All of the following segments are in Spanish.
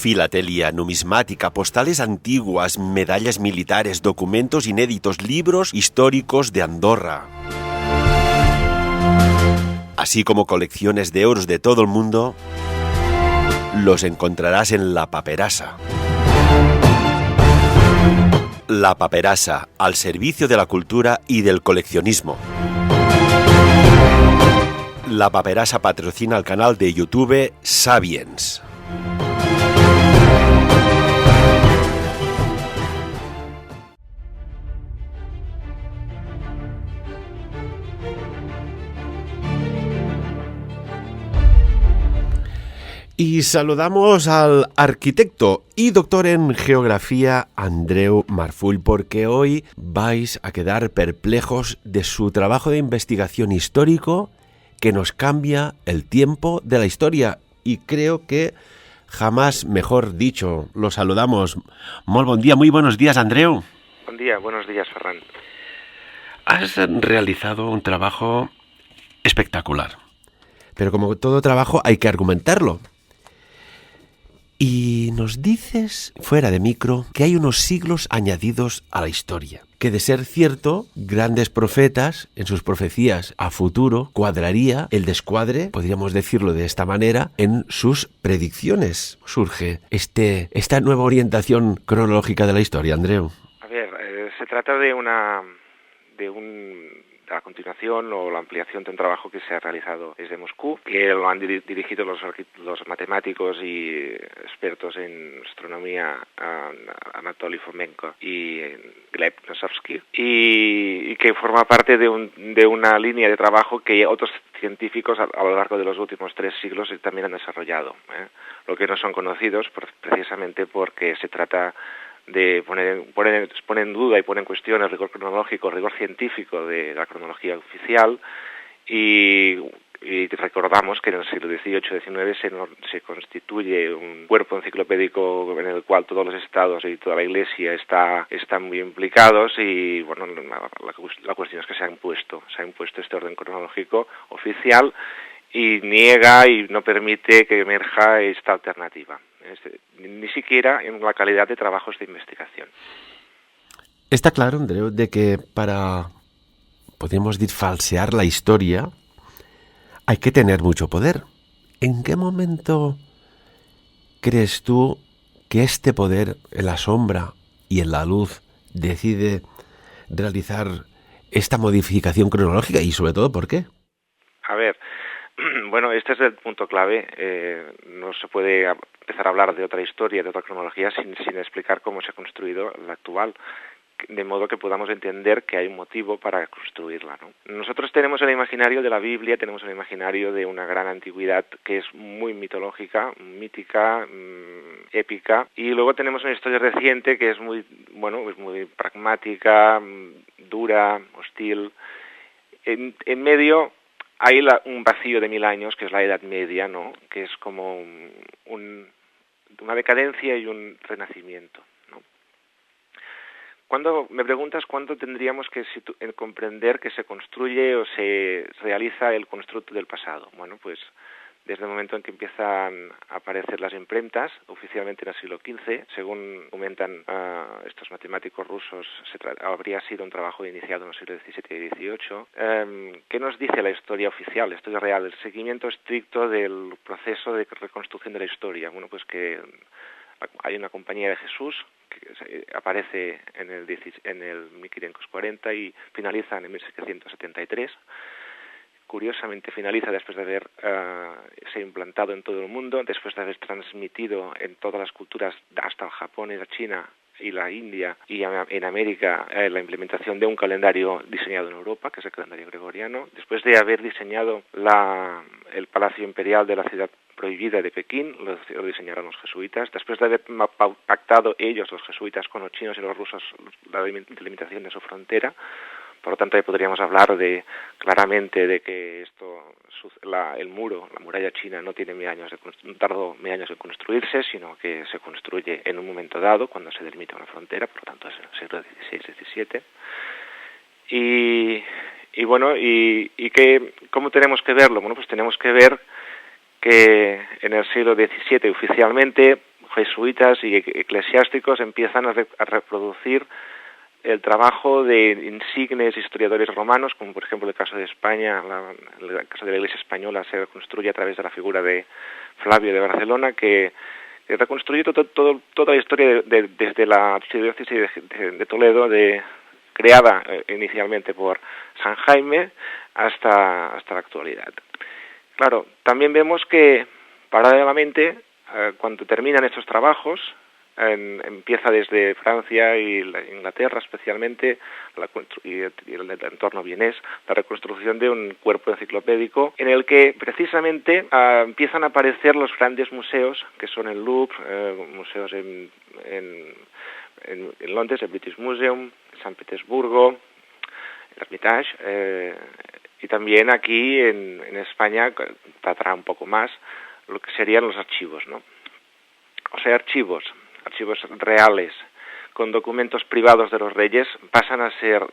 Filatelia, numismática, postales antiguas, medallas militares, documentos inéditos, libros históricos de Andorra, así como colecciones de oros de todo el mundo, los encontrarás en La Paperassa. La Paperassa, al servicio de la cultura y del coleccionismo. La Paperassa patrocina el canal de YouTube Sapiens. Y saludamos al arquitecto y doctor en geografía Andreu Marfull, porque hoy vais a quedar perplejos de su trabajo de investigación histórico que nos cambia el tiempo de la historia. Y creo que jamás mejor dicho. Lo saludamos. Molt bon dia, muy buenos días, Andreu. Buen día, buenos días, Ferran. Has realizado un trabajo espectacular, pero como todo trabajo hay que argumentarlo. Y nos dices, fuera de micro, que hay unos siglos añadidos a la historia. Que de ser cierto, grandes profetas, en sus profecías a futuro, cuadraría el descuadre, podríamos decirlo de esta manera, en sus predicciones. Surge esta nueva orientación cronológica de la historia, Andreu. A ver, se trata de la continuación o la ampliación de un trabajo que se ha realizado desde Moscú, que lo han dirigido los matemáticos y expertos en astronomía Anatoly Fomenko y Gleb Nosovsky, y que forma parte de una línea de trabajo que otros científicos a lo largo de los últimos 3 siglos también han desarrollado, lo que no son conocidos precisamente porque se trata de poner en duda y poner en cuestión el rigor cronológico, el rigor científico de la cronología oficial, y recordamos que en el siglo XVIII-XIX se constituye un cuerpo enciclopédico en el cual todos los estados y toda la Iglesia están muy implicados, y bueno, la cuestión es que se ha impuesto este orden cronológico oficial y niega y no permite que emerja esta alternativa, ni siquiera en la calidad de trabajos de investigación. Está claro, Andreu, de que para, podríamos decir, falsear la historia hay que tener mucho poder. ¿En qué momento crees tú que este poder, en la sombra y en la luz, decide realizar esta modificación cronológica y sobre todo por qué? A ver, bueno, este es el punto clave. No se puede empezar a hablar de otra historia, de otra cronología, sin explicar cómo se ha construido la actual, de modo que podamos entender que hay un motivo para construirla, ¿no? Nosotros tenemos el imaginario de la Biblia, tenemos el imaginario de una gran antigüedad que es muy mitológica, mítica, épica, y luego tenemos una historia reciente que es muy pragmática, dura, hostil. En medio hay un vacío de 1000 años, que es la Edad Media, ¿no?, que es como una decadencia y un renacimiento, ¿no? Cuando me preguntas cuándo tendríamos que comprender que se construye o se realiza el constructo del pasado, bueno, pues desde el momento en que empiezan a aparecer las imprentas, oficialmente en el siglo XV, según comentan estos matemáticos rusos, habría sido un trabajo iniciado en el siglo XVII y XVIII. ¿Qué nos dice la historia oficial, la historia real, el seguimiento estricto del proceso de reconstrucción de la historia? Bueno, pues que hay una compañía de Jesús que aparece en el 1540 y finaliza en el 1773. Curiosamente finaliza después de haber se implantado en todo el mundo, después de haber transmitido en todas las culturas, hasta el Japón y la China y la India y en América, la implementación de un calendario diseñado en Europa, que es el calendario gregoriano, después de haber diseñado el Palacio Imperial de la Ciudad Prohibida de Pekín, lo diseñaron los jesuitas, después de haber pactado ellos, los jesuitas, con los chinos y los rusos, la delimitación de su frontera. Por lo tanto, ahí podríamos hablar claramente de que el muro, la muralla china, no tardó 1000 años en construirse, sino que se construye en un momento dado, cuando se delimita una frontera, por lo tanto es el siglo XVI, XVII. Y bueno, ¿cómo tenemos que verlo? Bueno, pues tenemos que ver que en el siglo XVII oficialmente jesuitas y eclesiásticos empiezan a reproducir el trabajo de insignes historiadores romanos, como por ejemplo el caso de España, el caso de la Iglesia española se reconstruye a través de la figura de Flavio de Barcelona, que reconstruye toda la historia desde la archidiócesis de Toledo, creada inicialmente por San Jaime, hasta la actualidad. Claro, también vemos que paralelamente, cuando terminan estos trabajos, empieza desde Francia y Inglaterra especialmente, y el entorno vienés, la reconstrucción de un cuerpo enciclopédico en el que precisamente empiezan a aparecer los grandes museos, que son el Louvre, museos en Londres, el British Museum, San Petersburgo, el Hermitage, y también aquí en España tratará un poco más lo que serían los archivos, ¿no? O sea, archivos reales con documentos privados de los reyes pasan a ser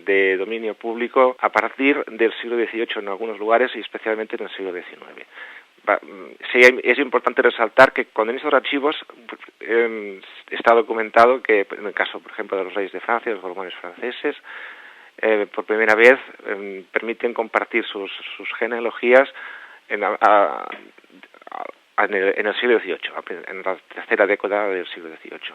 de dominio público a partir del siglo XVIII en algunos lugares y especialmente en el siglo XIX. Sí, es importante resaltar que con estos archivos está documentado que en el caso, por ejemplo, de los reyes de Francia, los borbones franceses, por primera vez permiten compartir sus genealogías en el siglo XVIII, en la tercera década del siglo XVIII,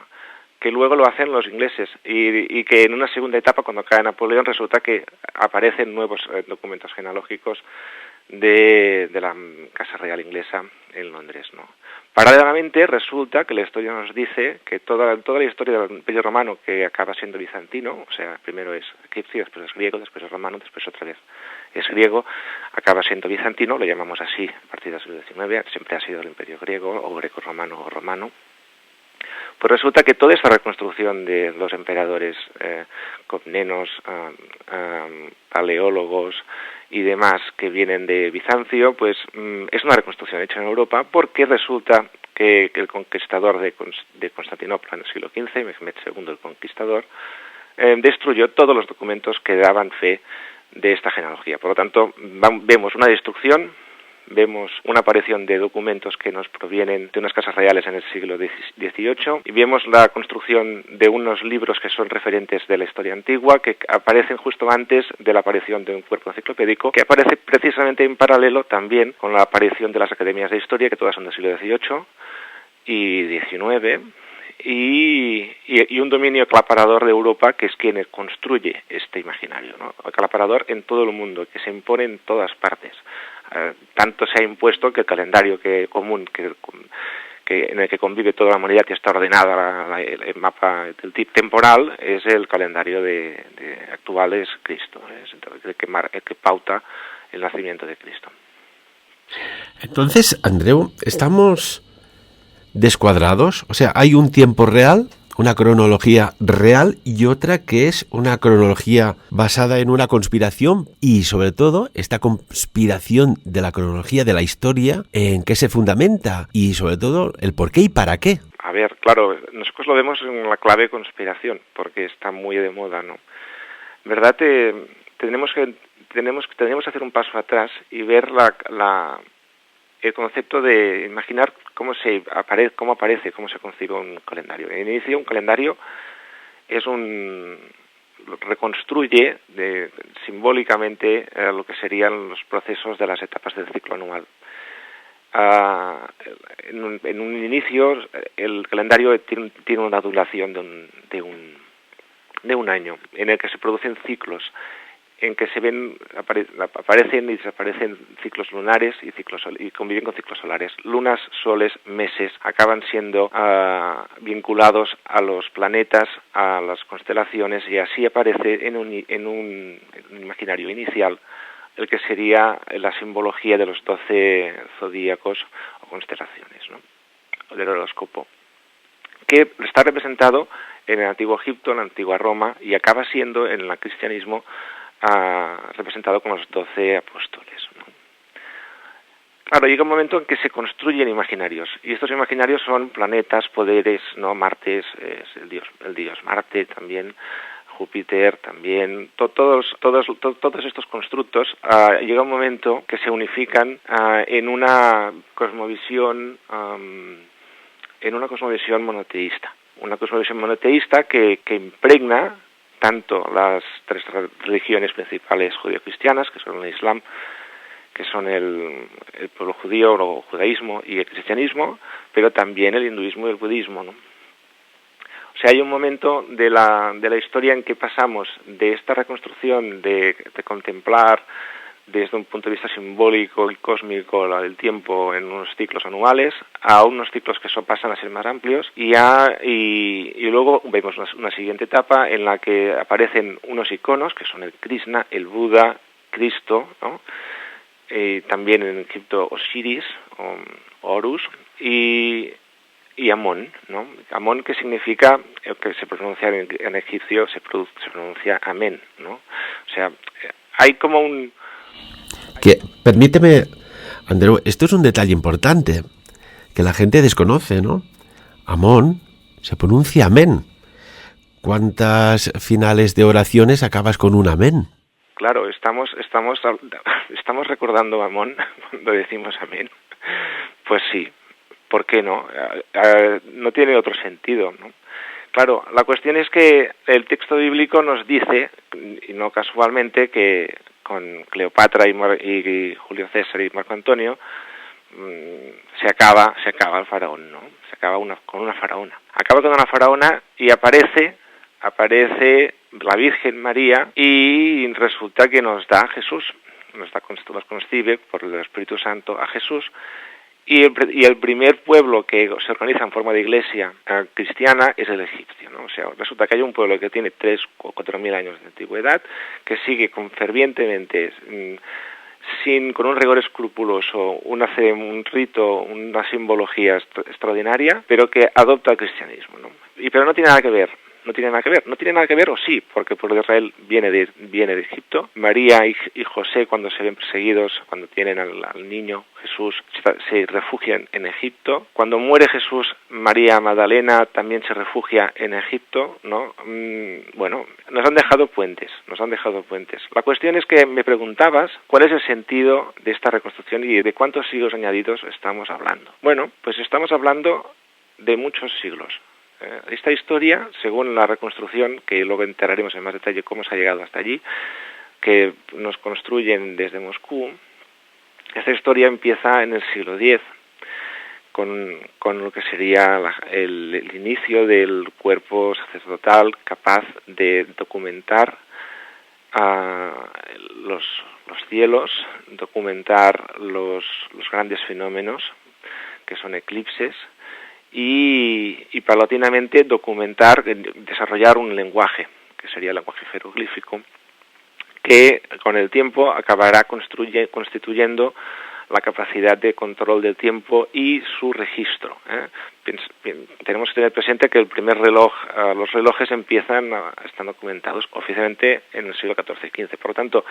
que luego lo hacen los ingleses y que en una segunda etapa, cuando cae Napoleón, resulta que aparecen nuevos documentos genealógicos de la Casa Real Inglesa en Londres, ¿no? Paralelamente resulta que la historia nos dice que toda la historia del Imperio Romano, que acaba siendo bizantino, o sea, primero es egipcio, después es griego, después es romano, después otra vez es griego, acaba siendo bizantino, lo llamamos así a partir del siglo XIX, siempre ha sido el Imperio griego o greco-romano o romano. Pues resulta que toda esta reconstrucción de los emperadores comnenos, paleólogos y demás que vienen de Bizancio, pues es una reconstrucción hecha en Europa, porque resulta que el conquistador de Constantinopla en el siglo XV, Mehmed II el Conquistador, destruyó todos los documentos que daban fe de esta genealogía. Por lo tanto, vemos una destrucción, vemos una aparición de documentos que nos provienen de unas casas reales en el siglo XVIII y vemos la construcción de unos libros que son referentes de la historia antigua, que aparecen justo antes de la aparición de un cuerpo enciclopédico, que aparece precisamente en paralelo también con la aparición de las academias de historia, que todas son del siglo XVIII y XIX, y un dominio aclaparador de Europa, que es quien construye este imaginario, ¿no? Aclaparador en todo el mundo, que se impone en todas partes. Tanto se ha impuesto que el calendario común que en el que convive toda la humanidad y está ordenada el mapa del tipo temporal es el calendario de actual es Cristo, es el que pauta el nacimiento de Cristo. Entonces, Andreu, ¿estamos descuadrados? O sea, hay un tiempo real, una cronología real y otra que es una cronología basada en una conspiración, y sobre todo esta conspiración de la cronología de la historia, ¿en qué se fundamenta? Y sobre todo el por qué y para qué. A ver, claro, nosotros lo vemos en la clave conspiración, porque está muy de moda, ¿no? ¿Verdad? Tenemos que hacer un paso atrás y ver el concepto de imaginar cómo se concibe un calendario. En inicio, un calendario reconstruye simbólicamente lo que serían los procesos de las etapas del ciclo anual. En un inicio, el calendario tiene una duración de un año, en el que se producen ciclos, en que aparecen y desaparecen ciclos lunares y conviven con ciclos solares. Lunas, soles, meses acaban siendo vinculados a los planetas, a las constelaciones, y así aparece en un imaginario inicial el que sería la simbología de los 12 zodíacos o constelaciones, ¿no? O del horóscopo, que está representado en el antiguo Egipto, en la antigua Roma, y acaba siendo en el cristianismo representado con los 12 apóstoles, ¿no? Claro, llega un momento en que se construyen imaginarios, y estos imaginarios son planetas, poderes, ¿no? Marte es el dios Marte también, Júpiter también, todos estos constructos llega un momento que se unifican en una cosmovisión en una cosmovisión monoteísta. Una cosmovisión monoteísta que impregna tanto las tres religiones principales judio-cristianas, que son el Islam, que son el pueblo judío o judaísmo y el cristianismo, pero también el hinduismo y el budismo, ¿no? O sea, hay un momento de la historia en que pasamos de esta reconstrucción de contemplar desde un punto de vista simbólico y cósmico el tiempo en unos ciclos anuales a unos ciclos que pasan a ser más amplios y luego vemos una siguiente etapa en la que aparecen unos iconos que son el Krishna, el Buda, Cristo, ¿no? También en Egipto Osiris, Horus y Amón, ¿no? Amón, que significa, que se pronuncia en egipcio, se pronuncia amén, ¿no? O sea, hay como un... Permíteme, Andreu, esto es un detalle importante que la gente desconoce, ¿no? Amón se pronuncia amén. ¿Cuántas finales de oraciones acabas con un amén? Claro, estamos recordando a Amón cuando decimos amén. Pues sí, ¿por qué no? No tiene otro sentido, ¿no? Claro, la cuestión es que el texto bíblico nos dice, y no casualmente, que con Cleopatra y Julio César y Marco Antonio se acaba el faraón, ¿no? Se acaba con una faraona. Acaba con una faraona y aparece la Virgen María y resulta que nos da a Jesús, nos concibe por el Espíritu Santo a Jesús. Y el primer pueblo que se organiza en forma de iglesia cristiana es el egipcio, ¿no? O sea, resulta que hay un pueblo que tiene 3 o 4.000 años de antigüedad, que sigue fervientemente, con un rigor escrupuloso, un rito, una simbología extraordinaria, pero que adopta el cristianismo, ¿no? Pero no tiene nada que ver. No tiene nada que ver, o sí, porque el pueblo de Israel viene de Egipto. María y José, cuando se ven perseguidos, cuando tienen al niño Jesús, se refugian en Egipto. Cuando muere Jesús, María Magdalena también se refugia en Egipto, ¿no? Bueno, nos han dejado puentes. La cuestión es que me preguntabas cuál es el sentido de esta reconstrucción y de cuántos siglos añadidos estamos hablando. Bueno, pues estamos hablando de muchos siglos. Esta historia, según la reconstrucción, que luego enteraremos en más detalle cómo se ha llegado hasta allí, que nos construyen desde Moscú, esta historia empieza en el siglo X, con lo que sería el inicio del cuerpo sacerdotal capaz de documentar los cielos, documentar los grandes fenómenos, que son eclipses, y paulatinamente desarrollar un lenguaje, que sería el lenguaje jeroglífico, que con el tiempo acabará constituyendo la capacidad de control del tiempo y su registro. Tenemos que tener presente que el primer los relojes están documentados oficialmente en el siglo XIV-XV. Por lo tanto,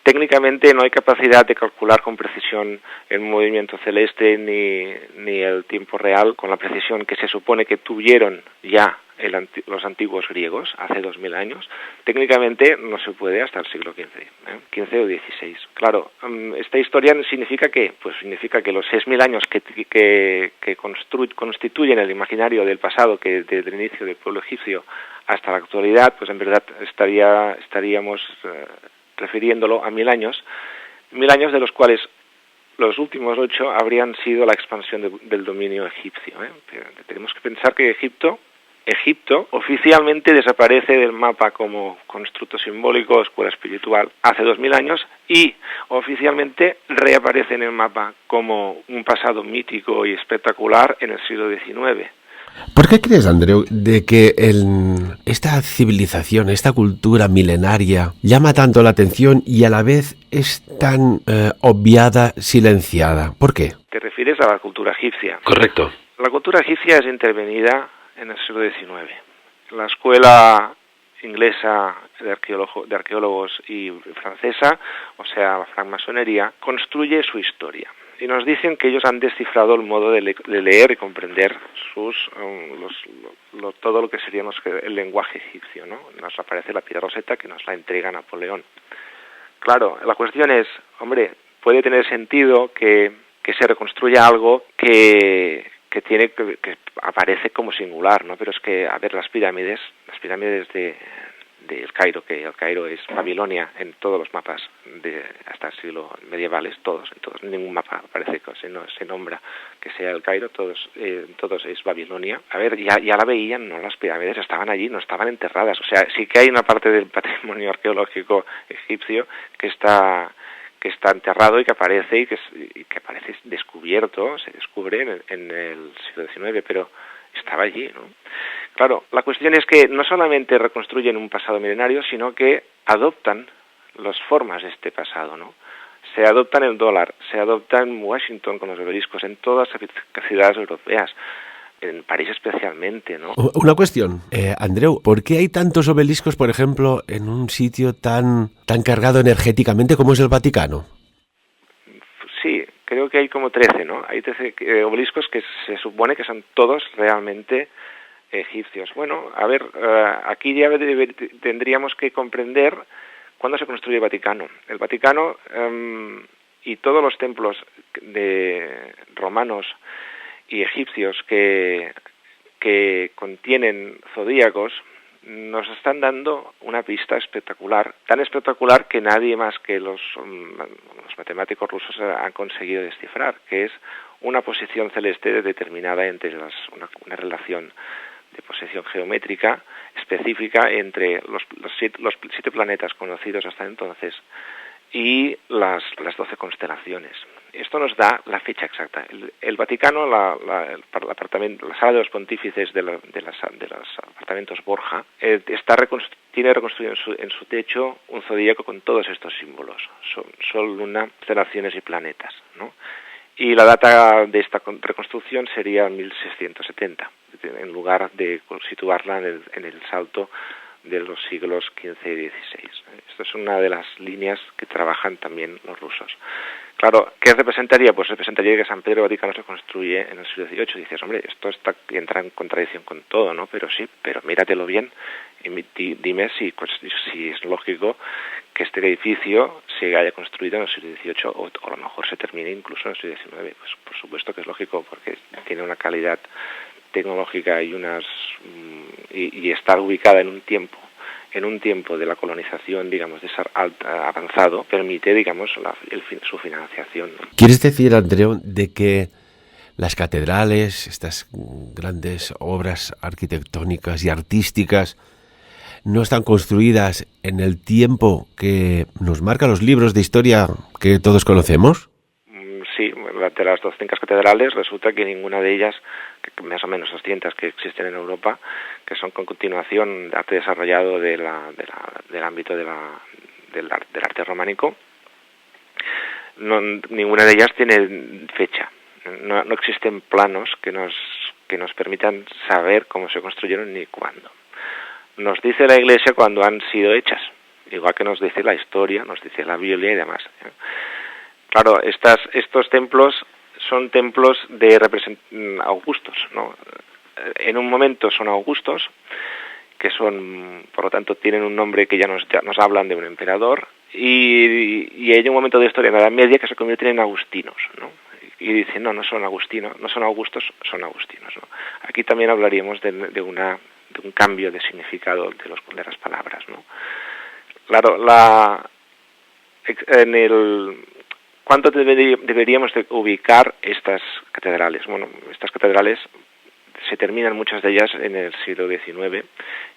técnicamente no hay capacidad de calcular con precisión el movimiento celeste ni el tiempo real con la precisión que se supone que tuvieron ya los antiguos griegos hace 2000 años. Técnicamente no se puede hasta el siglo XV, XV o XVI. Claro, esta historia significa que los 6000 años que constituyen el imaginario del pasado, que desde el inicio del pueblo egipcio hasta la actualidad, pues en verdad estaríamos refiriéndolo a 1000 años de los cuales los últimos 8 habrían sido la expansión del dominio egipcio. Pero tenemos que pensar que Egipto oficialmente desaparece del mapa como constructo simbólico, escuela espiritual, hace 2000 años, y oficialmente reaparece en el mapa como un pasado mítico y espectacular en el siglo XIX. ¿Por qué crees, Andreu, de que esta civilización, esta cultura milenaria, llama tanto la atención y a la vez es tan obviada, silenciada? ¿Por qué? ¿Te refieres a la cultura egipcia? Correcto. La cultura egipcia es intervenida en el siglo XIX. La escuela inglesa de arqueólogos y francesa, o sea, la francmasonería, construye su historia. Y nos dicen que ellos han descifrado el modo de leer y comprender todo lo que sería el lenguaje egipcio, ¿no? Nos aparece la piedra Rosetta, que nos la entrega Napoleón. Claro, la cuestión es, hombre, puede tener sentido que se reconstruya algo que que aparece como singular, ¿no? Pero es que, a ver, las pirámides del Cairo, que el Cairo es Babilonia en todos los mapas hasta el siglo medievales, en ningún mapa aparece que se nombra que sea el Cairo, todos es Babilonia. A ver, ya la veían, ¿no? Las pirámides estaban allí, no estaban enterradas. O sea, sí que hay una parte del patrimonio arqueológico egipcio que está enterrado y que aparece descubierto, se descubre en el siglo XIX, pero estaba allí, ¿no? Claro, la cuestión es que no solamente reconstruyen un pasado milenario, sino que adoptan las formas de este pasado, ¿no? Se adoptan el dólar, se adopta en Washington con los obeliscos, en todas las ciudades europeas, en París especialmente, ¿no? Una cuestión, Andreu, ¿por qué hay tantos obeliscos, por ejemplo, en un sitio tan cargado energéticamente como es el Vaticano? Sí, creo que hay como 13, ¿no? Hay 13 obeliscos que se supone que son todos realmente egipcios. Bueno, a ver, aquí ya tendríamos que comprender cuándo se construye el Vaticano. El Vaticano y todos los templos de romanos y egipcios que contienen zodíacos nos están dando una pista espectacular, tan espectacular que nadie más que los matemáticos rusos han conseguido descifrar, que es una posición celeste determinada entre una relación de posición geométrica específica entre los 7 planetas conocidos hasta entonces y las 12 constelaciones. Esto nos da la fecha exacta. El Vaticano, la sala de los pontífices de los apartamentos Borja, tiene reconstruido en su techo un zodíaco con todos estos símbolos: Sol, Luna, constelaciones y planetas, ¿no? Y la data de esta reconstrucción sería 1670, en lugar de situarla en el salto de los siglos XV y XVI. Esto es una de las líneas que trabajan también los rusos. Claro, ¿qué representaría? Pues representaría que San Pedro Vaticano se construye en el siglo XVIII. Y dices, hombre, esto entra en contradicción con todo, ¿no? Pero sí, pero míratelo bien y dime si es lógico que este edificio se haya construido en el siglo XVIII o a lo mejor se termine incluso en el siglo XIX. Pues por supuesto que es lógico, porque tiene una calidad tecnológica y estar ubicada en un tiempo de la colonización, digamos, de ser avanzado, permite, digamos, su financiación, ¿no? ¿Quieres decir, Andreu, de que las catedrales, estas grandes obras arquitectónicas y artísticas, no están construidas en el tiempo que nos marcan los libros de historia que todos conocemos? Sí, de las 200 catedrales resulta que ninguna de ellas, que más o menos 200 que existen en Europa, que son con continuación de arte desarrollado del ámbito del arte románico, ninguna de ellas tiene fecha. No existen planos que nos permitan saber cómo se construyeron ni cuándo. Nos dice la Iglesia cuando han sido hechas, igual que nos dice la historia, nos dice la Biblia y demás. Claro, estos templos son templos de augustos, ¿no? En un momento son augustos, que son, por lo tanto, tienen un nombre que ya nos hablan de un emperador, y hay un momento de historia en la Edad Media que se convierten en agustinos, ¿no? Y dicen, no son agustinos, no son augustos, son agustinos, ¿no? Aquí también hablaríamos de un cambio de significado de las palabras, ¿no? Claro, ¿cuánto deberíamos de ubicar estas catedrales? Bueno, estas catedrales se terminan muchas de ellas en el siglo XIX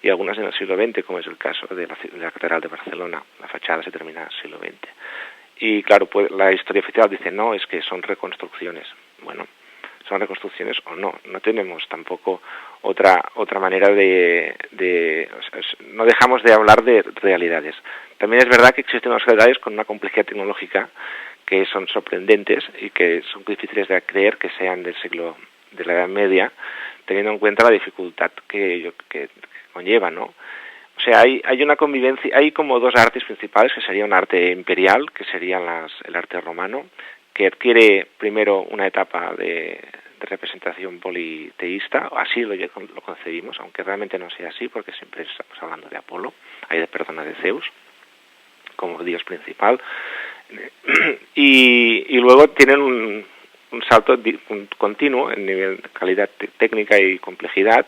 y algunas en el siglo XX, como es el caso de la Catedral de Barcelona. La fachada se termina en el siglo XX. Y claro, pues la historia oficial dice, no, es que son reconstrucciones. Bueno, son reconstrucciones o no. No tenemos tampoco otra manera no dejamos de hablar de realidades. También es verdad que existen unas catedrales con una complejidad tecnológica que son sorprendentes y que son difíciles de creer que sean de la Edad Media, teniendo en cuenta la dificultad que conlleva, ¿no? O sea, hay una convivencia, hay como dos artes principales, que sería un arte imperial, que sería el arte romano, que adquiere primero una etapa de representación politeísta, así lo concebimos, aunque realmente no sea así, porque siempre estamos hablando de Apolo, de Zeus, como dios principal, y luego tienen un salto continuo en nivel de calidad técnica y complejidad,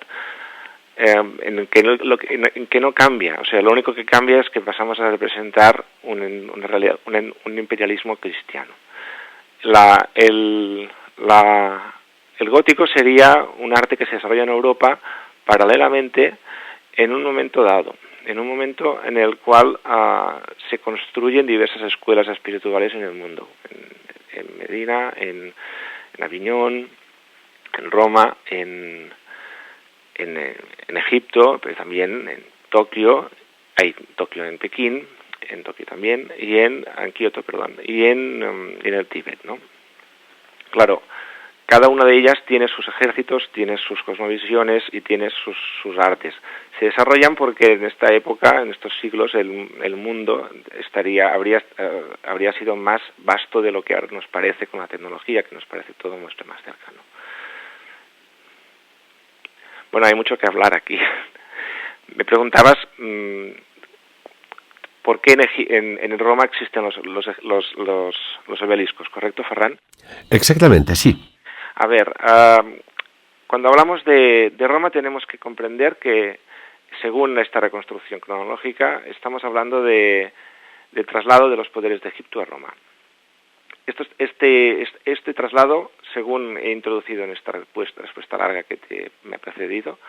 en que no cambia. O sea, lo único que cambia es que pasamos a representar un imperialismo cristiano. El gótico sería un arte que se desarrolla en Europa paralelamente en un momento dado, en un momento en el cual se construyen diversas escuelas espirituales en el mundo, en Medina, en Aviñón, en Roma, en Egipto, pero también en Tokio, en Pekín, en Tokio también, y en Kioto, perdón, y en el Tíbet, ¿no? Claro, cada una de ellas tiene sus ejércitos, tiene sus cosmovisiones y tiene sus artes. Se desarrollan porque en esta época, en estos siglos, el mundo habría sido más vasto de lo que ahora nos parece con la tecnología, que nos parece todo mucho más cercano. Bueno, hay mucho que hablar aquí. Me preguntabas por qué en Roma existen los obeliscos, ¿correcto, Ferran? Exactamente, sí. A ver, cuando hablamos de Roma tenemos que comprender que, según esta reconstrucción cronológica, estamos hablando de traslado de los poderes de Egipto a Roma. Este traslado, según he introducido en esta respuesta larga que me ha precedido,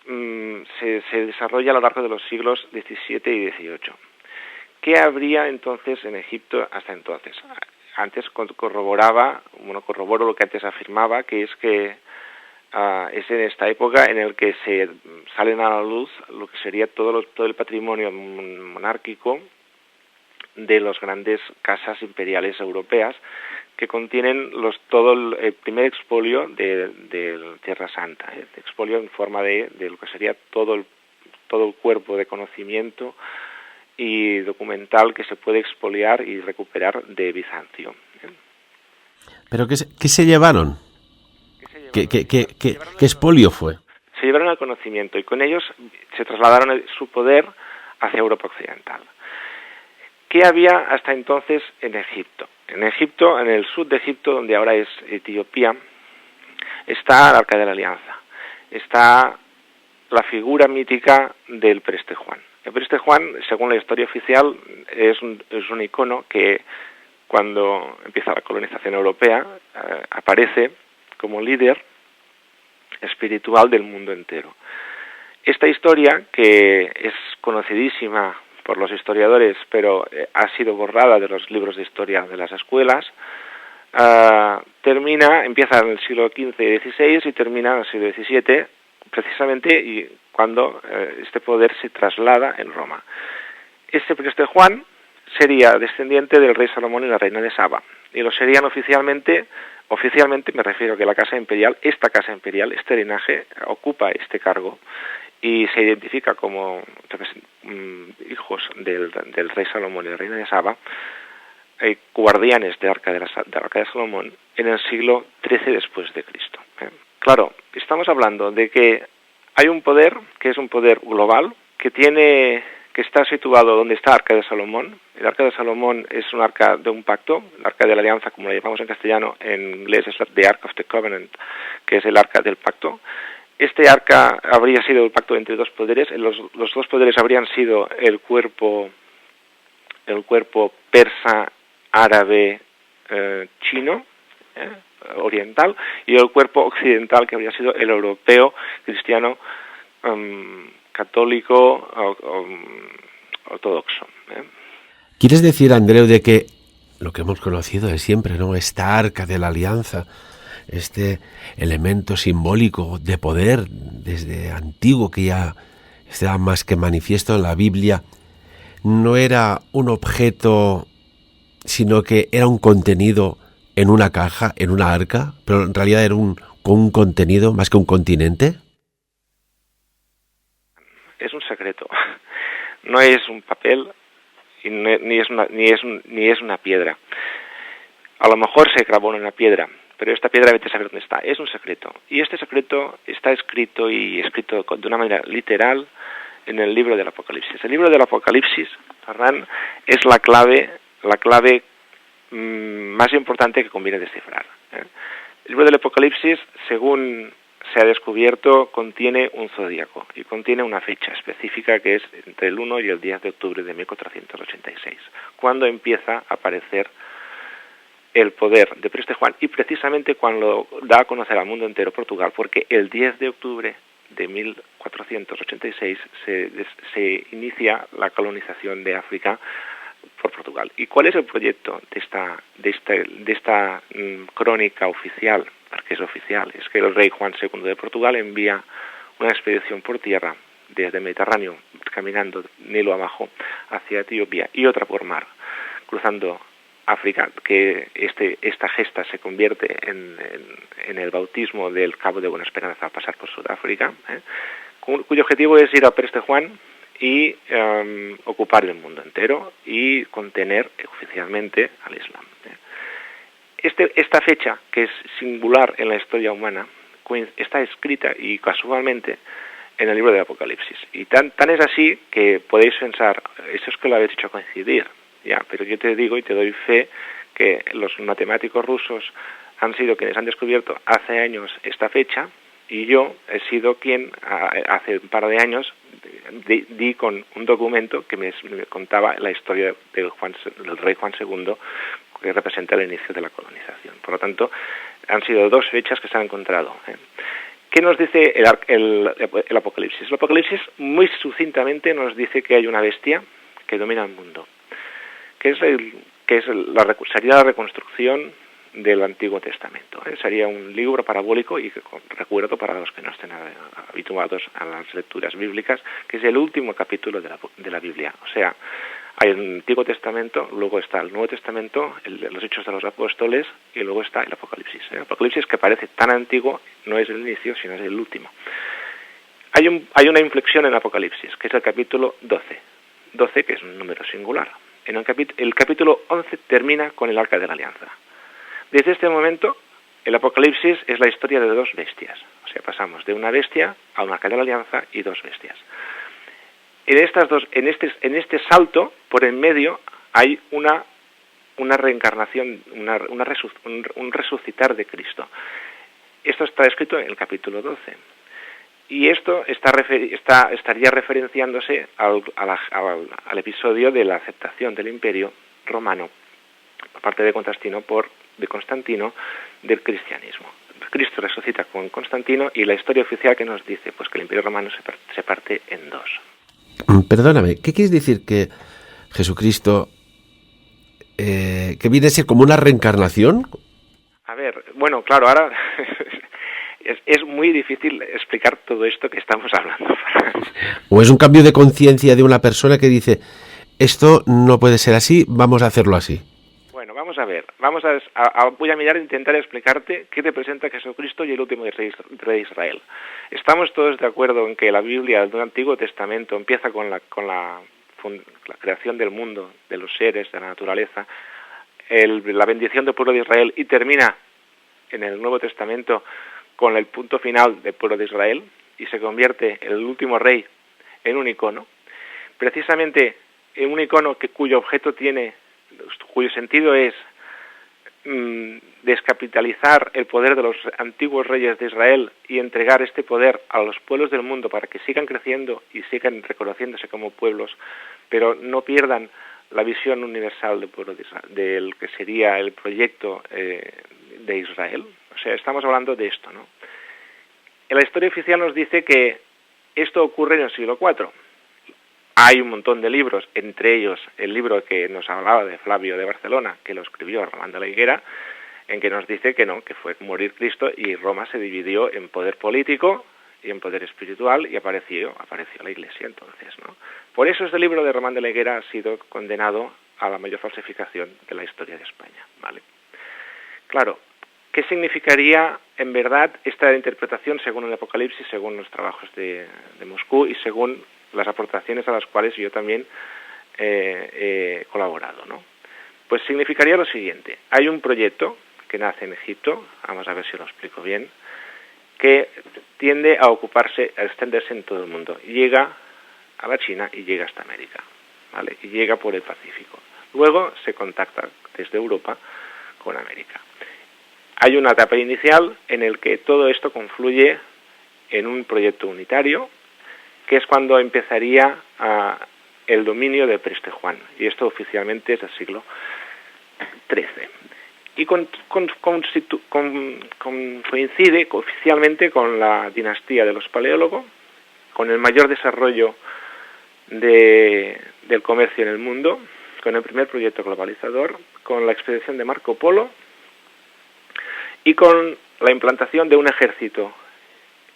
se desarrolla a lo largo de los siglos XVII y XVIII. ¿Qué habría entonces en Egipto hasta entonces? Antes corroboro lo que antes afirmaba, que es que es en esta época en el que se salen a la luz lo que sería todo el patrimonio monárquico de las grandes casas imperiales europeas, que contienen todo el primer expolio de Tierra Santa, expolio en forma de lo que sería todo el cuerpo de conocimiento y documental que se puede expoliar y recuperar de Bizancio. ¿Pero qué se llevaron? ¿Qué expolio fue? Se llevaron el conocimiento y con ellos se trasladaron su poder hacia Europa Occidental. ¿Qué había hasta entonces en Egipto? En Egipto, en el sur de Egipto, donde ahora es Etiopía, está el Arca de la Alianza. Está la figura mítica del Preste Juan. El Preste Juan, según la historia oficial, es un icono que, cuando empieza la colonización europea, aparece como líder espiritual del mundo entero. Esta historia, que es conocidísima por los historiadores, pero ha sido borrada de los libros de historia de las escuelas, empieza en el siglo XV y XVI y termina en el siglo XVII, precisamente cuando este poder se traslada en Roma. Este Preste Juan sería descendiente del rey Salomón y la reina de Saba, y lo serían oficialmente me refiero a que esta casa imperial, este linaje, ocupa este cargo y se identifica como hijos del rey Salomón y la reina de Saba, guardianes del arca de Salomón en el siglo XIII después de Cristo. Claro, estamos hablando de que hay un poder que es un poder global que está situado donde está el Arca de Salomón. El Arca de Salomón es un arca de un pacto, el Arca de la Alianza, como lo llamamos en castellano, en inglés es the Ark of the Covenant, que es el Arca del Pacto. Este arca habría sido el pacto entre dos poderes. Los dos poderes habrían sido el cuerpo persa, árabe, chino, oriental, y el cuerpo occidental, que habría sido el europeo, cristiano, católico, ortodoxo. ¿Quieres decir, Andreu, de que lo que hemos conocido de siempre, ¿no? Esta arca de la alianza, este elemento simbólico de poder desde antiguo que ya está más que manifiesto en la Biblia, no era un objeto, sino que era un contenido en una caja, en una arca, pero en realidad era un contenido más que un continente? Es un secreto. No es un papel y ni es una piedra. A lo mejor se grabó en una piedra, pero esta piedra vete a saber dónde está. Es un secreto. Y este secreto está escrito de una manera literal en el libro del Apocalipsis. El libro del Apocalipsis, Ferran, es la clave más importante que conviene descifrar. El libro del Apocalipsis, según se ha descubierto, contiene un zodíaco y contiene una fecha específica que es entre el 1 y el 10 de octubre de 1486, cuando empieza a aparecer el poder de Preste Juan, y precisamente cuando da a conocer al mundo entero Portugal, porque el 10 de octubre de 1486 se inicia la colonización de África por Portugal. ¿Y cuál es el proyecto de esta crónica oficial? Porque es oficial, es que el rey Juan II de Portugal envía una expedición por tierra desde el Mediterráneo, caminando Nilo abajo hacia Etiopía, y otra por mar, cruzando África, que esta gesta se convierte en el bautismo del Cabo de Buena Esperanza al pasar por Sudáfrica, cuyo objetivo es ir a Preste Juan y ocupar el mundo entero y contener oficialmente al Islam. Esta fecha, que es singular en la historia humana, está escrita y casualmente en el libro del Apocalipsis. Y tan es así que podéis pensar, eso es que lo habéis hecho coincidir, ya, pero yo te digo y te doy fe que los matemáticos rusos han sido quienes han descubierto hace años esta fecha, y yo he sido quien hace un par de años di con un documento que me contaba la historia del rey Juan II, que representa el inicio de la colonización. Por lo tanto, han sido dos fechas que se han encontrado. ¿Qué nos dice el Apocalipsis? El Apocalipsis muy sucintamente nos dice que hay una bestia que domina el mundo, sería la reconstrucción del Antiguo Testamento. Sería un libro parabólico, y recuerdo para los que no estén habituados a las lecturas bíblicas, que es el último capítulo de la Biblia. O sea, hay el Antiguo Testamento, luego está el Nuevo Testamento, los Hechos de los Apóstoles, y luego está el Apocalipsis. El Apocalipsis, que parece tan antiguo, no es el inicio, sino es el último. Hay una inflexión en el Apocalipsis, que es el capítulo 12, que es un número singular. El capítulo 11 termina con el Arca de la Alianza. Desde este momento, el Apocalipsis es la historia de dos bestias. O sea, pasamos de una bestia a un Arca de la Alianza y dos bestias. En este salto, por en medio, hay una reencarnación, un resucitar de Cristo. Esto está escrito en el capítulo 12. Y esto estaría referenciándose al episodio de la aceptación del Imperio Romano, por parte de Constantino, del cristianismo. Cristo resucita con Constantino, y la historia oficial que nos dice pues que el Imperio Romano se parte en dos. Perdóname, ¿qué quieres decir que Jesucristo, que viene a ser como una reencarnación? A ver, bueno, claro, ahora es muy difícil explicar todo esto que estamos hablando. ¿O es un cambio de conciencia de una persona que dice, esto no puede ser así, vamos a hacerlo así? Bueno, vamos a ver, voy a mirar e intentar explicarte qué representa Jesucristo y el último rey de Israel. Estamos todos de acuerdo en que la Biblia del Antiguo Testamento empieza con la creación del mundo, de los seres, de la naturaleza, la bendición del pueblo de Israel, y termina en el Nuevo Testamento con el punto final del pueblo de Israel, y se convierte el último rey en un icono, precisamente en un icono cuyo sentido es descapitalizar el poder de los antiguos reyes de Israel y entregar este poder a los pueblos del mundo para que sigan creciendo y sigan reconociéndose como pueblos, pero no pierdan la visión universal del pueblo de Israel, del que sería el proyecto de Israel. O sea, estamos hablando de esto, ¿no? La historia oficial nos dice que esto ocurre en el siglo IV. Hay un montón de libros, entre ellos el libro que nos hablaba de Flavio de Barcelona, que lo escribió Román de la Higuera, en que nos dice que no, que fue morir Cristo y Roma se dividió en poder político y en poder espiritual, y apareció la Iglesia entonces, ¿no? Por eso este libro de Román de la Higuera ha sido condenado a la mayor falsificación de la historia de España, ¿vale? Claro, ¿qué significaría en verdad esta interpretación según el Apocalipsis, según los trabajos de Moscú y según las aportaciones a las cuales yo también he colaborado, ¿no? Pues significaría lo siguiente: hay un proyecto que nace en Egipto, vamos a ver si lo explico bien, que tiende a extenderse en todo el mundo. Llega a la China y llega hasta América, ¿vale? Y llega por el Pacífico. Luego se contacta desde Europa con América. hay una etapa inicial en el que todo esto confluye en un proyecto unitario, que es cuando empezaría el dominio de Preste Juan, y esto oficialmente es del siglo XIII. Y coincide oficialmente con la dinastía de los Paleólogos, con el mayor desarrollo del comercio en el mundo, con el primer proyecto globalizador, con la expedición de Marco Polo y con la implantación de un ejército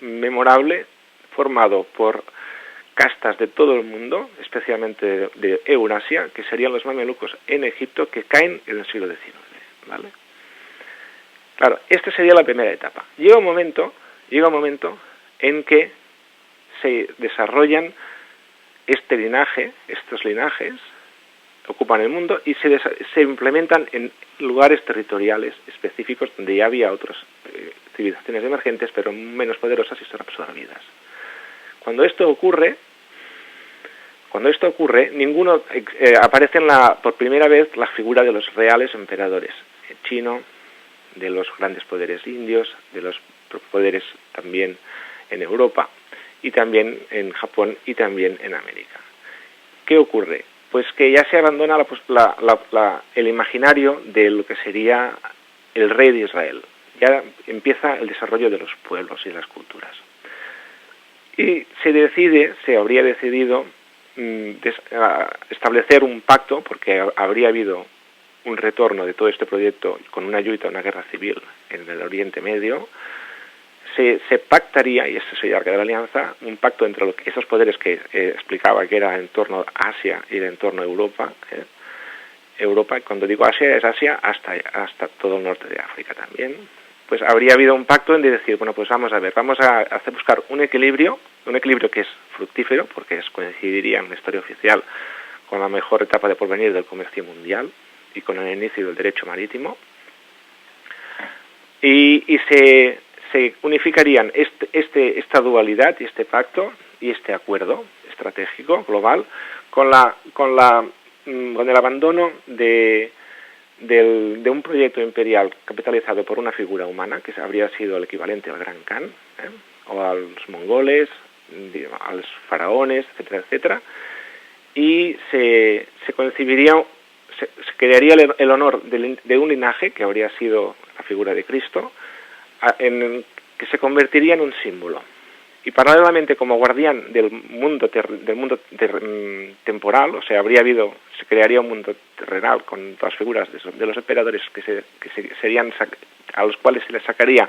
memorable formado por castas de todo el mundo, especialmente de Eurasia, que serían los mamelucos en Egipto, que caen en el siglo XIX, ¿vale? Claro, esta sería la primera etapa. Llega un momento en que se desarrollan estos linajes, ocupan el mundo y se implementan en lugares territoriales específicos donde ya había otras civilizaciones emergentes, pero menos poderosas y son absorbidas. Cuando esto ocurre, aparece por primera vez la figura de los reales emperadores, el chino, de los grandes poderes indios, de los poderes también en Europa, y también en Japón y también en América. ¿Qué ocurre? Pues que ya se abandona el imaginario de lo que sería el rey de Israel. Ya empieza el desarrollo de los pueblos y las culturas. Y se habría decidido establecer un pacto, porque habría habido un retorno de todo este proyecto con una guerra civil en el Oriente Medio. Se pactaría, y este sería el arca de la alianza, un pacto entre esos poderes que explicaba que era en torno a Asia y en torno a Europa. Europa, cuando digo Asia, es Asia hasta todo el norte de África también. Pues habría habido un pacto en de decir, bueno, pues vamos a buscar un equilibrio que es fructífero, porque coincidiría en la historia oficial con la mejor etapa de porvenir del comercio mundial y con el inicio del derecho marítimo. Y se unificarían esta dualidad y este pacto y este acuerdo estratégico global con el abandono de un proyecto imperial capitalizado por una figura humana, que habría sido el equivalente al Gran Khan, o a los mongoles, a los faraones, etcétera, etcétera, y se crearía el honor de un linaje que habría sido la figura de Cristo, que se convertiría en un símbolo. Y paralelamente, como guardián del mundo temporal, o sea, se crearía un mundo terrenal con las figuras de los emperadores serían a los cuales se les sacaría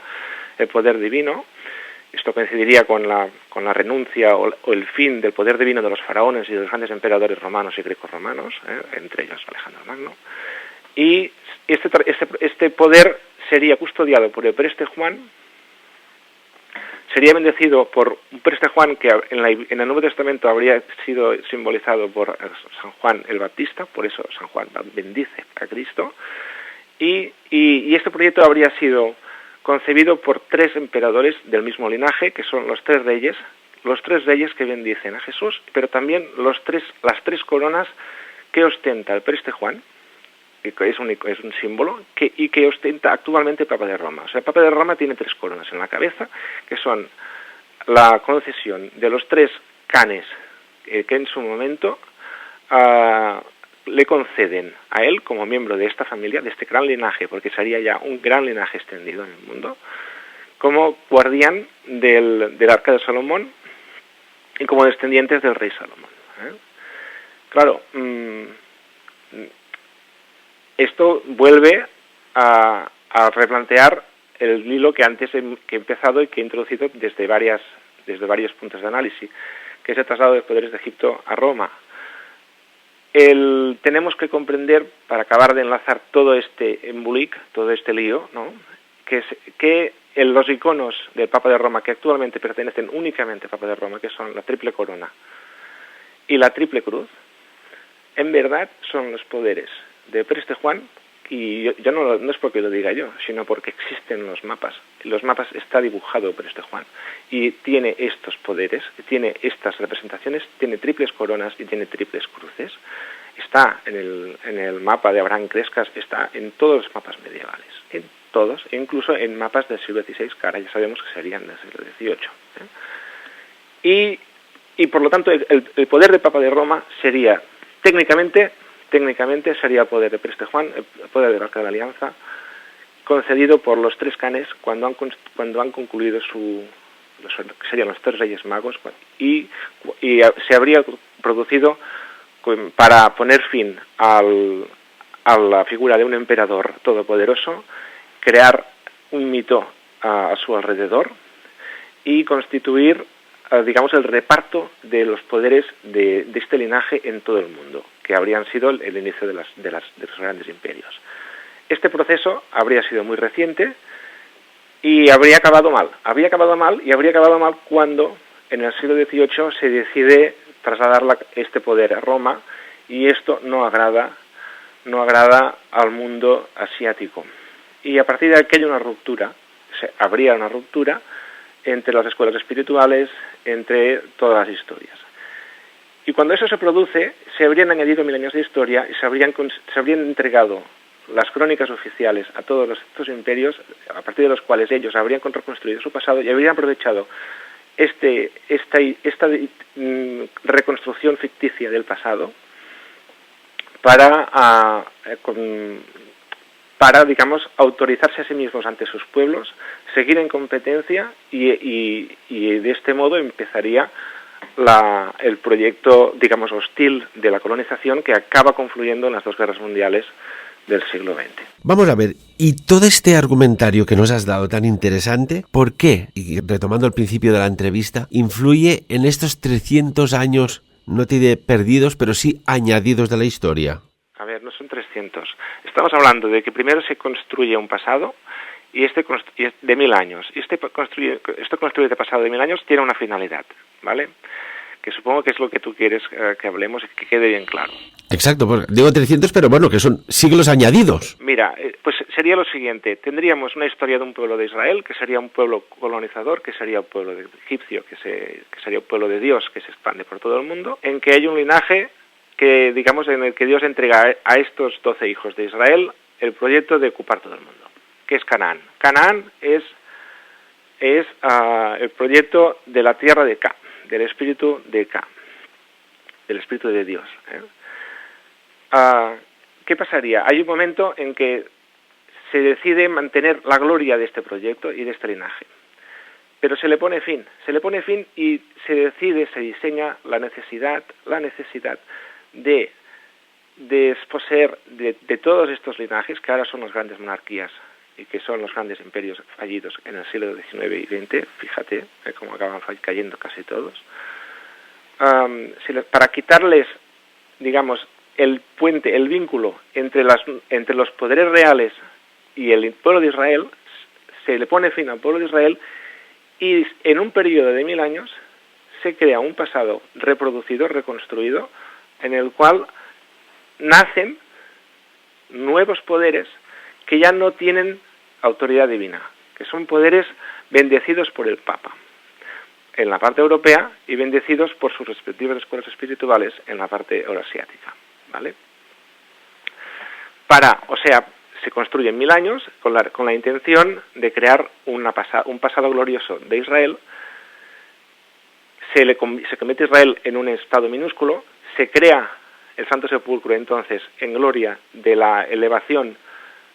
el poder divino. Esto coincidiría con la renuncia o el fin del poder divino de los faraones y de los grandes emperadores romanos y grecorromanos, entre ellos Alejandro Magno. Y este poder sería custodiado por el Preste Juan, sería bendecido por un Preste Juan que en el Nuevo Testamento habría sido simbolizado por San Juan el Bautista, por eso San Juan bendice a Cristo, y este proyecto habría sido concebido por 3 emperadores del mismo linaje, que son los tres reyes que bendicen a Jesús, pero también las tres coronas que ostenta el Preste Juan, que es un símbolo, y que ostenta actualmente el Papa de Roma. O sea, el Papa de Roma tiene 3 coronas en la cabeza, que son la concesión de los 3 canes que en su momento le conceden a él como miembro de esta familia, de este gran linaje, porque sería ya un gran linaje extendido en el mundo, como guardián del Arca de Salomón y como descendientes del rey Salomón. Claro, esto vuelve a replantear el hilo que antes he empezado y que he introducido desde varios puntos de análisis, que es el traslado de poderes de Egipto a Roma. Tenemos que comprender, para acabar de enlazar todo este embulic, todo este lío, ¿no?, que los iconos del Papa de Roma, que actualmente pertenecen únicamente al Papa de Roma, que son la triple corona y la triple cruz, en verdad son los poderes de Preste Juan, y yo no es porque lo diga yo, sino porque existen los mapas. En los mapas está dibujado Preste Juan, y tiene estos poderes, tiene estas representaciones, tiene triples coronas y tiene triples cruces. Está en el mapa de Abraham Crescas, está en todos los mapas medievales, en todos, e incluso en mapas del siglo XVI, que ahora ya sabemos que serían del siglo XVIII. Y por lo tanto el poder del Papa de Roma sería, técnicamente sería el poder de Preste Juan, el poder del Arca de la Alianza, concedido por los tres canes cuando han concluido serían los tres Reyes Magos, y se habría producido para poner fin a la figura de un emperador todopoderoso, crear un mito a su alrededor y constituir, digamos, el reparto de los poderes de este linaje en todo el mundo, que habrían sido el inicio de los grandes imperios. Este proceso habría sido muy reciente y habría acabado mal. Habría acabado mal cuando en el siglo XVIII se decide trasladar este poder a Roma, y esto no agrada al mundo asiático. Y a partir de aquí hay habría una ruptura entre las escuelas espirituales, entre todas las historias. Y cuando eso se produce, se habrían añadido 1000 años de historia y se habrían entregado las crónicas oficiales a todos estos imperios, a partir de los cuales ellos habrían reconstruido su pasado y habrían aprovechado esta reconstrucción ficticia del pasado para, digamos, autorizarse a sí mismos ante sus pueblos, seguir en competencia y de este modo empezaría el proyecto, digamos, hostil de la colonización, que acaba confluyendo en las dos guerras mundiales del siglo XX. Vamos a ver, y todo este argumentario que nos has dado tan interesante, ¿por qué, y retomando el principio de la entrevista, influye en estos 300 años, no te diré perdidos, pero sí añadidos de la historia? A ver, no son 300. Estamos hablando de que primero se construye un pasado y de 1000 años. Y este construyente pasado de 1000 años tiene una finalidad, ¿vale? Que supongo que es lo que tú quieres que hablemos y que quede bien claro. Exacto, pues digo 300, pero bueno, que son siglos añadidos. Mira, pues sería lo siguiente: tendríamos una historia de un pueblo de Israel, que sería un pueblo colonizador, que sería un pueblo egipcio, que sería un pueblo de Dios, que se expande por todo el mundo, en que hay un linaje que, digamos, en el que Dios entrega a estos 12 hijos de Israel el proyecto de ocupar todo el mundo, que es Canaán. Canaán es el proyecto de la tierra de Ka, del espíritu de Ka, del espíritu de Dios. ¿Qué pasaría? Hay un momento en que se decide mantener la gloria de este proyecto y de este linaje, pero se le pone fin y se diseña la necesidad de desposeer de todos estos linajes, que ahora son las grandes monarquías y que son los grandes imperios fallidos en el siglo XIX y XX, fíjate cómo acaban cayendo casi todos, para quitarles, digamos, el puente, el vínculo entre los poderes reales y el pueblo de Israel. Se le pone fin al pueblo de Israel y en un periodo de 1000 años se crea un pasado reproducido, reconstruido, en el cual nacen nuevos poderes que ya no tienen autoridad divina, que son poderes bendecidos por el Papa en la parte europea y bendecidos por sus respectivas escuelas espirituales en la parte euroasiática, ¿vale? Se construyen 1000 años con la intención de crear un pasado glorioso de Israel. Se convierte Israel en un estado minúsculo, se crea el Santo Sepulcro entonces en gloria de la elevación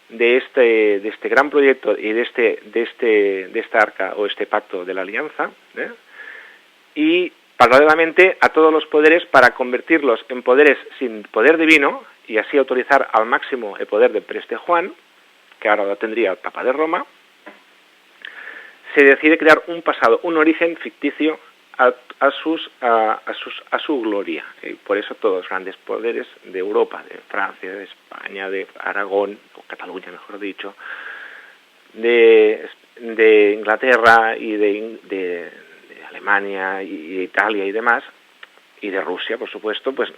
de este gran proyecto y de esta arca o este pacto de la alianza, y paralelamente a todos los poderes, para convertirlos en poderes sin poder divino y así autorizar al máximo el poder de Preste Juan, que ahora lo tendría el Papa de Roma. Se decide crear un pasado, un origen ficticio a su gloria, y por eso todos los grandes poderes de Europa, de Francia, de España, de Aragón, o Cataluña mejor dicho, de Inglaterra y de Alemania y de Italia y demás, y de Rusia, por supuesto, pues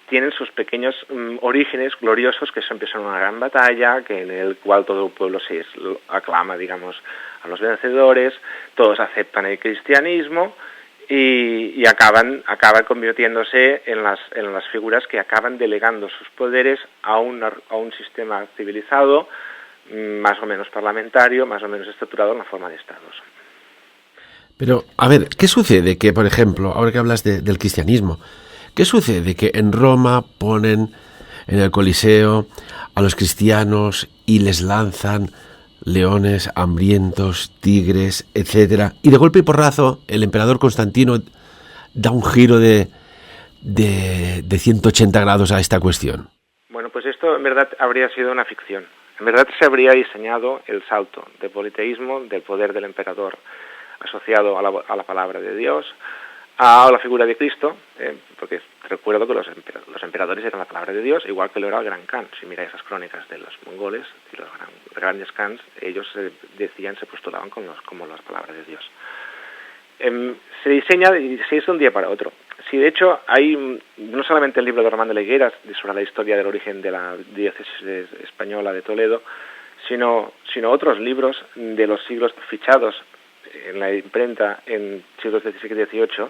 tienen sus pequeños orígenes gloriosos, que siempre son una gran batalla, que en el cual todo el pueblo se aclama, digamos, a los vencedores, todos aceptan el cristianismo y acaban convirtiéndose en las figuras que acaban delegando sus poderes a un sistema civilizado más o menos parlamentario, más o menos estructurado en la forma de estados. Pero, a ver, ¿qué sucede que, por ejemplo, ahora que hablas del cristianismo, qué sucede que en Roma ponen en el Coliseo a los cristianos y les lanzan leones hambrientos, tigres, etcétera, y de golpe y porrazo el emperador Constantino da un giro de 180 grados a esta cuestión? Bueno, pues esto en verdad habría sido una ficción. En verdad se habría diseñado el salto del politeísmo, del poder del emperador asociado a la palabra de Dios, a la figura de Cristo, porque recuerdo que los emperadores eran la palabra de Dios, igual que lo era el Gran Khan. Si miráis esas crónicas de los mongoles y los grandes Khans, ellos se postulaban como las palabras de Dios. Se diseña y se hizo de un día para otro. Si de hecho hay no solamente el libro de Román de la Higuera sobre la historia del origen de la diócesis española de Toledo, sino otros libros de los siglos fichados en la imprenta en siglos XVII y XVIII,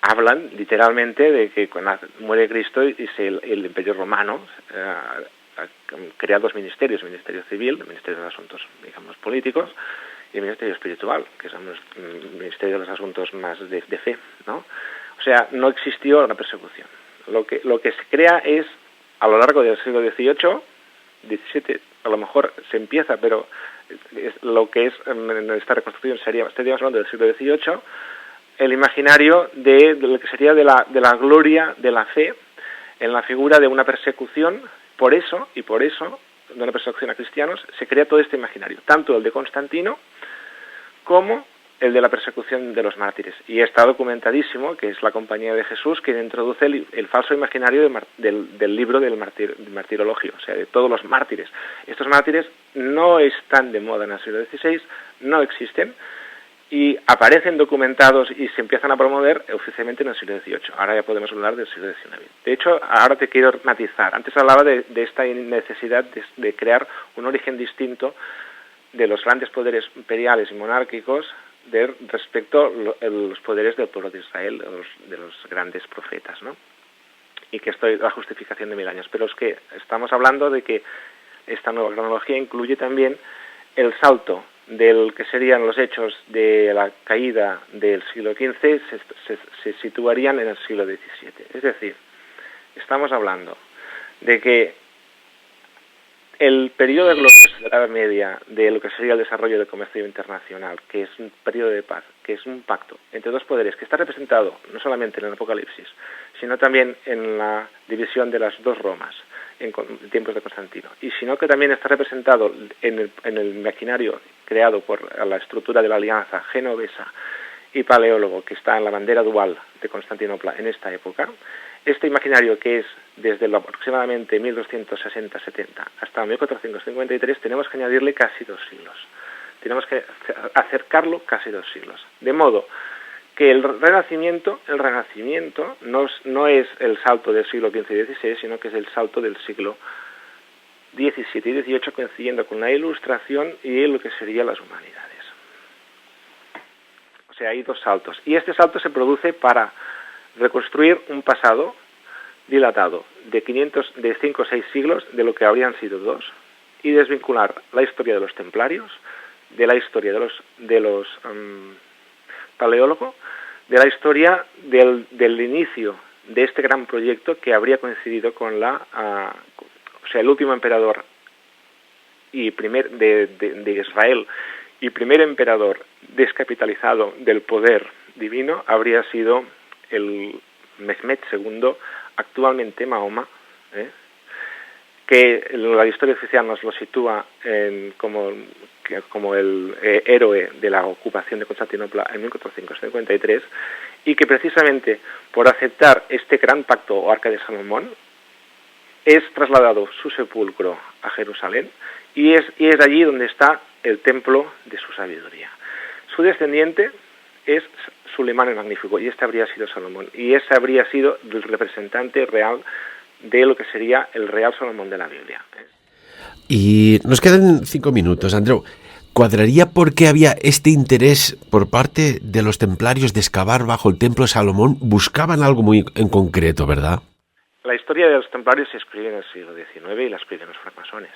hablan literalmente de que cuando muere Cristo y el Imperio Romano crea dos ministerios: el ministerio civil, el ministerio de asuntos, digamos, políticos, y el ministerio espiritual, que son los ministerios de los asuntos más de fe, ¿no? O sea, no existió una persecución. Lo que se crea es, a lo largo del siglo XVIII, XVII, a lo mejor se empieza, pero lo que es en esta reconstrucción estaríamos hablando del siglo XVIII, el imaginario de lo que sería de la gloria de la fe en la figura de una persecución. Por eso, de una persecución a cristianos, se crea todo este imaginario, tanto el de Constantino como el de la persecución de los mártires. Y está documentadísimo que es la Compañía de Jesús quien introduce el falso imaginario del libro del martirologio, o sea, de todos los mártires. Estos mártires no están de moda en el siglo XVI, no existen, y aparecen documentados y se empiezan a promover oficialmente en el siglo XVIII. Ahora ya podemos hablar del siglo XIX. De hecho, ahora te quiero matizar. Antes hablaba de esta necesidad de crear un origen distinto de los grandes poderes imperiales y monárquicos respecto a los poderes del pueblo de Israel, de los grandes profetas, ¿no? Y que esto es la justificación de 1000 años. Pero es que estamos hablando de que esta nueva cronología incluye también el salto del que serían los hechos de la caída del siglo XV, se situarían en el siglo XVII. Es decir, estamos hablando de que el periodo de gloria de la Edad Media, de lo que sería el desarrollo del comercio internacional, que es un periodo de paz, que es un pacto entre dos poderes, que está representado no solamente en el Apocalipsis, sino también en la división de las dos Romas, en tiempos de Constantino, y sino que también está representado en el maquinario creado por la estructura de la alianza genovesa y paleólogo, que está en la bandera dual de Constantinopla en esta época. Este imaginario, que es desde aproximadamente 1260-70 hasta 1453, tenemos que añadirle casi 2 siglos. Tenemos que acercarlo casi 2 siglos. De modo que el Renacimiento no es el salto del siglo XV y XVI, sino que es el salto del siglo XVII y XVIII, coincidiendo con la Ilustración y lo que serían las humanidades. O sea, hay 2 saltos. Y este salto se produce para reconstruir un pasado dilatado de 5 o 6 siglos, de lo que habrían sido 2, y desvincular la historia de los templarios, de la historia de los paleólogos, de la historia del inicio de este gran proyecto que habría coincidido con el último emperador y de Israel, y primer emperador descapitalizado del poder divino, habría sido el Mehmed II, actualmente Mahoma, que la historia oficial nos lo sitúa como el héroe de la ocupación de Constantinopla en 1453, y que precisamente por aceptar este gran pacto o Arca de Salomón es trasladado su sepulcro a Jerusalén, y es allí donde está el templo de su sabiduría. Su descendiente es Sulemán el Magnífico, y este habría sido Salomón, y ese habría sido el representante real de lo que sería el Real Salomón de la Biblia. Y nos quedan 5 minutos, Andreu. ¿Cuadraría por qué había este interés por parte de los templarios de excavar bajo el templo de Salomón? Buscaban algo muy en concreto, ¿verdad? La historia de los templarios se escribe en el siglo XIX y la escriben los francmasones.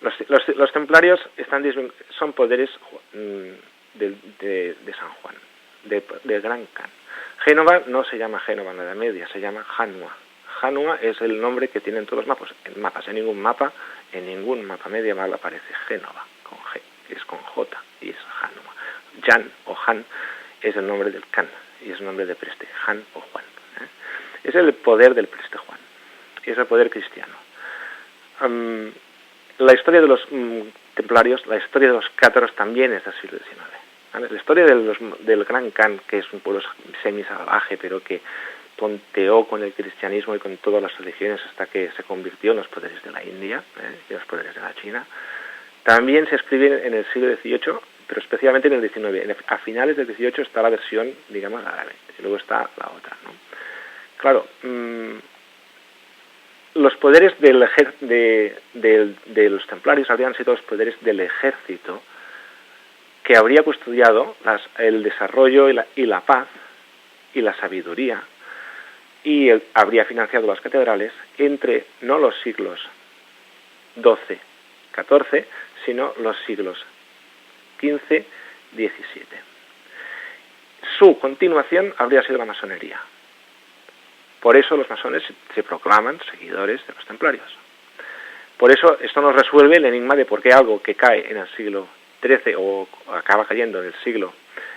Los templarios son poderes de San Juan, de Gran Khan. Génova no se llama Génova en la Edad Media, se llama Janua. Janua es el nombre que tienen todos los mapas. En ningún mapa medieval aparece Génova con G, es con J y es Janua. Jan o Han es el nombre del Khan y es el nombre de Preste, Han o Juan. Es el poder del Preste Juan, es el poder cristiano. La historia de los templarios, la historia de los cátaros también es del siglo XIX. ¿Vale? La historia del Gran Khan, que es un pueblo semisalvaje, pero que tonteó con el cristianismo y con todas las religiones hasta que se convirtió en los poderes de la India y los poderes de la China, también se escribe en el siglo XVIII, pero especialmente en el XIX. A finales del XVIII está la versión, digamos, árabe, y luego está la otra, ¿no? Claro, los poderes de los templarios habrían sido los poderes del ejército que habría custodiado el desarrollo y la paz y la sabiduría, y habría financiado las catedrales entre no los siglos XII, XIV, sino los siglos XV, XVII. Su continuación habría sido la masonería. Por eso los masones se proclaman seguidores de los templarios. Por eso esto nos resuelve el enigma de por qué algo que cae en el siglo XIII o acaba cayendo en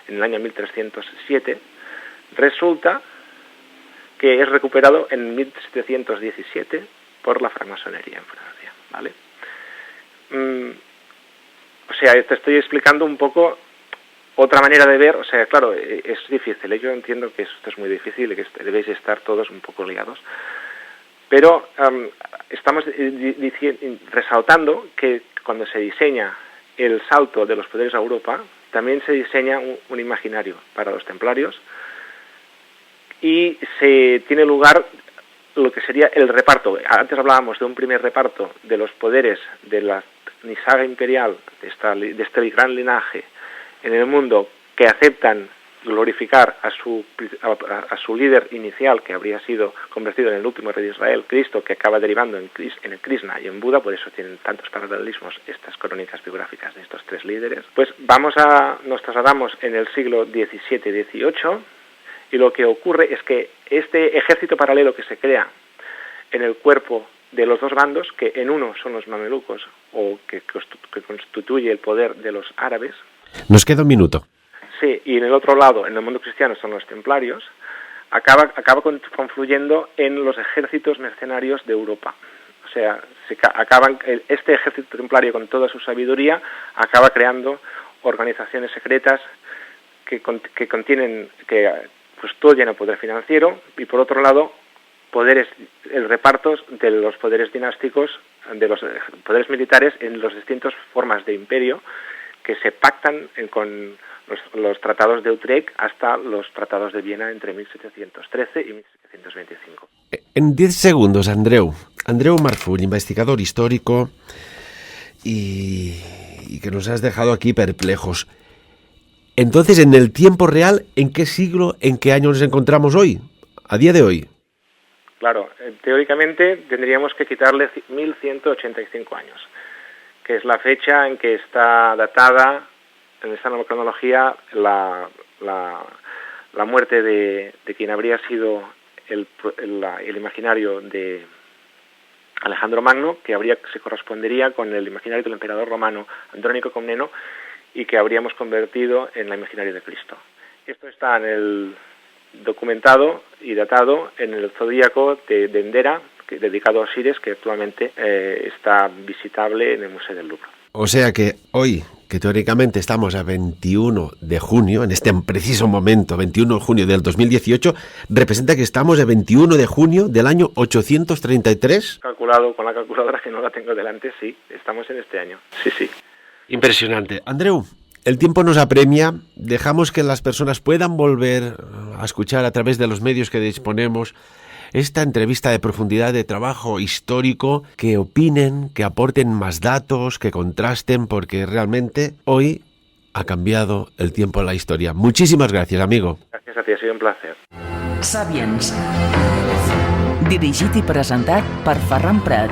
el año 1307, resulta que es recuperado en 1717 por la francmasonería en Francia, ¿vale? O sea, te estoy explicando un poco otra manera de ver. O sea, claro, es difícil, yo entiendo que esto es muy difícil y que debéis estar todos un poco liados, pero estamos resaltando que cuando se diseña el salto de los poderes a Europa, también se diseña un imaginario para los templarios, y se tiene lugar lo que sería el reparto. Antes hablábamos de un primer reparto de los poderes de la Nisaga imperial, de este gran linaje en el mundo, que aceptan glorificar a su líder inicial, que habría sido convertido en el último rey de Israel, Cristo, que acaba derivando en el Krishna y en Buda. Por eso tienen tantos paralelismos estas crónicas biográficas de estos tres líderes. Pues nos trasladamos en el siglo XVII-XVIII, y lo que ocurre es que este ejército paralelo que se crea en el cuerpo de los dos bandos, que en uno son los mamelucos, o que constituye el poder de los árabes. Nos queda un minuto. Sí, y en el otro lado, en el mundo cristiano, son los templarios. Acaba confluyendo en los ejércitos mercenarios de Europa. O sea, este ejército templario, con toda su sabiduría, acaba creando organizaciones secretas que custodian el poder financiero, y por otro lado el reparto de los poderes dinásticos, de los poderes militares en las distintas formas de imperio que se pactan con los tratados de Utrecht hasta los tratados de Viena entre 1713 y 1725. En 10 segundos, Andreu Marfull, investigador histórico y que nos has dejado aquí perplejos. Entonces, en el tiempo real, ¿en qué siglo, en qué año nos encontramos hoy, a día de hoy? Claro, teóricamente tendríamos que quitarle 1185 años, que es la fecha en que está datada, en esta nueva cronología, la muerte de quien habría sido el imaginario de Alejandro Magno, que se correspondería con el imaginario del emperador romano Andrónico Comneno, y que habríamos convertido en la imaginario de Cristo. Esto está documentado y datado en el zodíaco de Endera, dedicado a Osiris, que actualmente está visitable en el Museo del Louvre. O sea que hoy, que teóricamente estamos a 21 de junio, en este preciso momento, 21 de junio del 2018, representa que estamos a 21 de junio del año 833. Calculado con la calculadora, que no la tengo delante, sí, estamos en este año. Sí. Impresionante. Andreu, el tiempo nos apremia. Dejamos que las personas puedan volver a escuchar a través de los medios que disponemos esta entrevista de profundidad, de trabajo histórico, que opinen, que aporten más datos, que contrasten, porque realmente hoy ha cambiado el tiempo en la historia. Muchísimas gracias, amigo. Gràcies a ti, ha sido un placer. Sapiens. Dirigit i presentat per Ferran Prat.